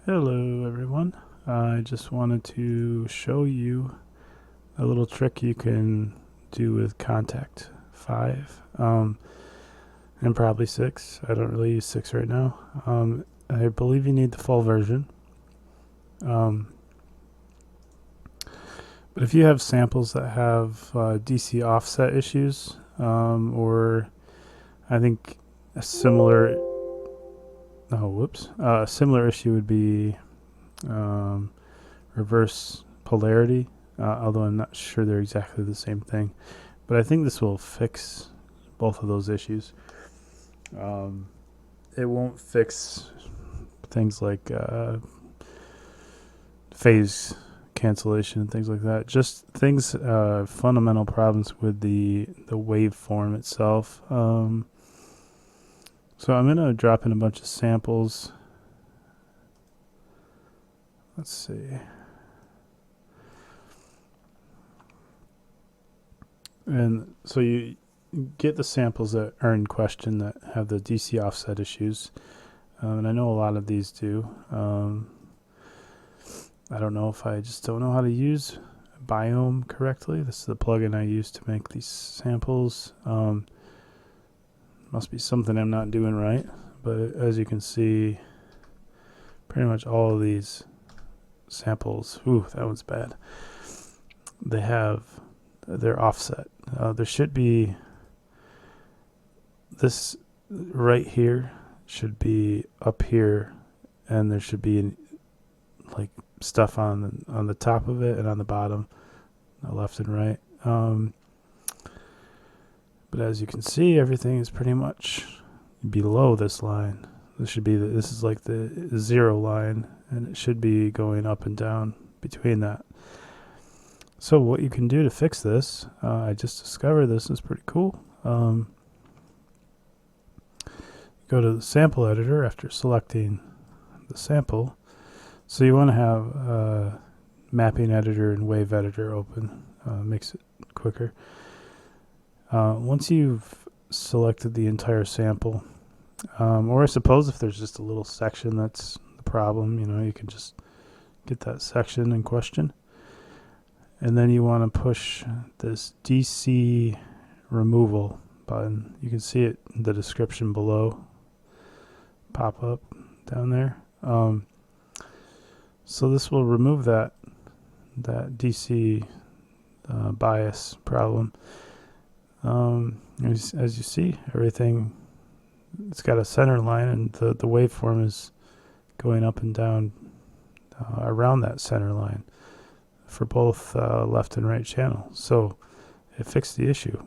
Hello everyone. I just wanted to show you a little trick you can do with Kontakt 5 and probably 6. I don't really use 6 right now. I believe you need the full version. But if you have samples that have DC offset issues, or I think a similar a similar issue would be reverse polarity, although I'm not sure they're exactly the same thing. But I think this will fix both of those issues. It won't fix things like phase cancellation and things like that. Just things, fundamental problems with the waveform itself. So I'm going to drop in a bunch of samples. Let's see. And so you get the samples that are in question that have the DC offset issues. And I know a lot of these do. I don't know if I just don't know how to use Biome correctly. This is the plugin I use to make these samples. Must be something I'm not doing right. But as you can see, pretty much all of these samples, ooh, that one's bad. They're offset. There should be this right here should be up here, and there should be like stuff on the top of it and on the bottom, left and right. But as you can see, everything is pretty much below this line. This is like the 0 line, and it should be going up and down between that. So what you can do to fix this, I just discovered this is pretty cool. Go to the sample editor after selecting the sample. So you want to have mapping editor and wave editor open. Makes it quicker. Once you've selected the entire sample, or I suppose if there's just a little section that's the problem, you can just get that section in question. And then you want to push this DC removal button. You can see it in the description below, pop up down there. So this will remove that DC bias problem. As you see, everything, it's got a center line, and the waveform is going up and down around that center line for both left and right channel. So it fixed the issue.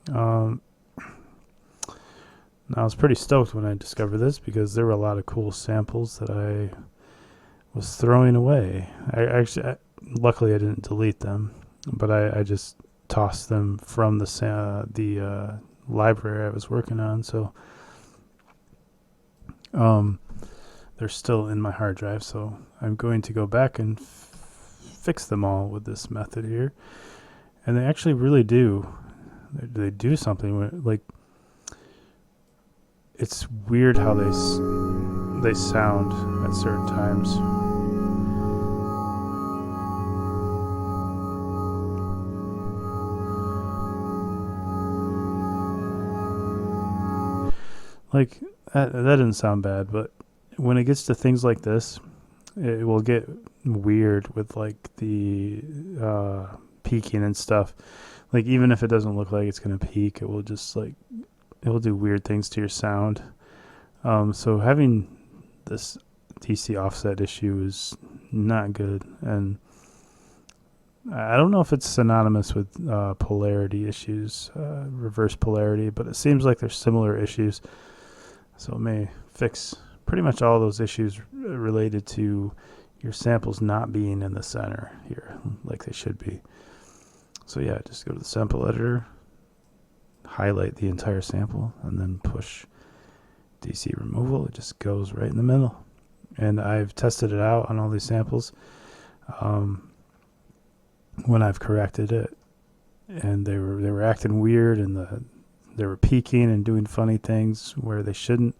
Now I was pretty stoked when I discovered this, because there were a lot of cool samples that I was throwing away. Luckily I didn't delete them, but I just tossed them from the library I was working on. So they're still in my hard drive. So I'm going to go back and fix them all with this method here, and they actually really do. They do something like, it's weird how they sound at certain times. Like that didn't sound bad, but when it gets to things like this, it will get weird with like the peaking and stuff. Like even if it doesn't look like it's gonna peak, it will just it will do weird things to your sound. So having this DC offset issue is not good, and I don't know if it's synonymous with polarity issues, reverse polarity, but it seems like there's similar issues. So it may fix pretty much all those issues related to your samples not being in the center here like they should be. So yeah, just go to the sample editor, highlight the entire sample, and then push DC removal. It just goes right in the middle. And I've tested it out on all these samples when I've corrected it, and they were acting weird, and they were peaking and doing funny things where they shouldn't.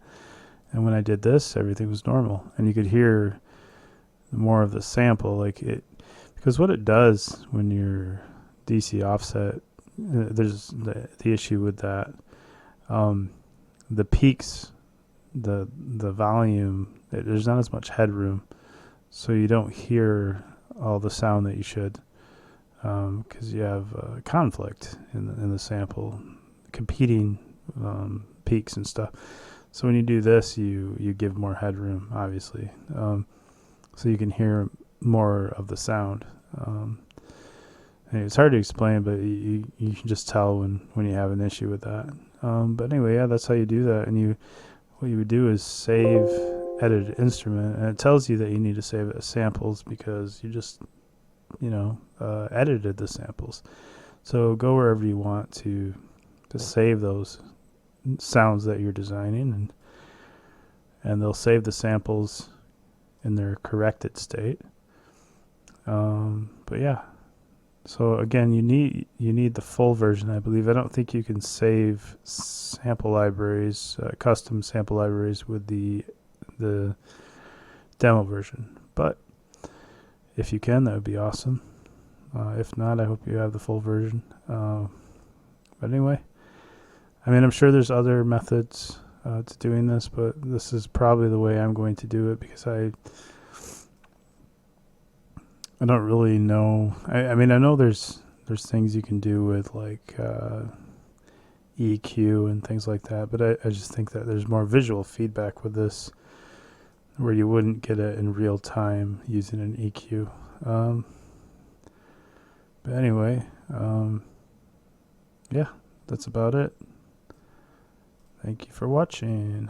And when I did this, everything was normal, and you could hear more of the sample, like it, because what it does when you're DC offset, there's the issue with that. The peaks, the volume, there's not as much headroom, so you don't hear all the sound that you should, because you have conflict in the sample, competing peaks and stuff. So when you do this, you give more headroom, obviously, so you can hear more of the sound. And it's hard to explain, but you can just tell when you have an issue with that. But anyway, yeah, that's how you do that. And what you would do is save edited instrument, and it tells you that you need to save it as samples because you just edited the samples. So go wherever you want to save those sounds that you're designing, and they'll save the samples in their corrected state. But yeah, so again, you need the full version, I believe. I don't think you can save sample libraries, custom sample libraries with the demo version, but if you can, that would be awesome. If not, I hope you have the full version. But anyway, I mean, I'm sure there's other methods to doing this, but this is probably the way I'm going to do it because I don't really know. I mean, I know there's things you can do with like EQ and things like that, but I just think that there's more visual feedback with this, where you wouldn't get it in real time using an EQ. But anyway, yeah, that's about it. Thank you for watching.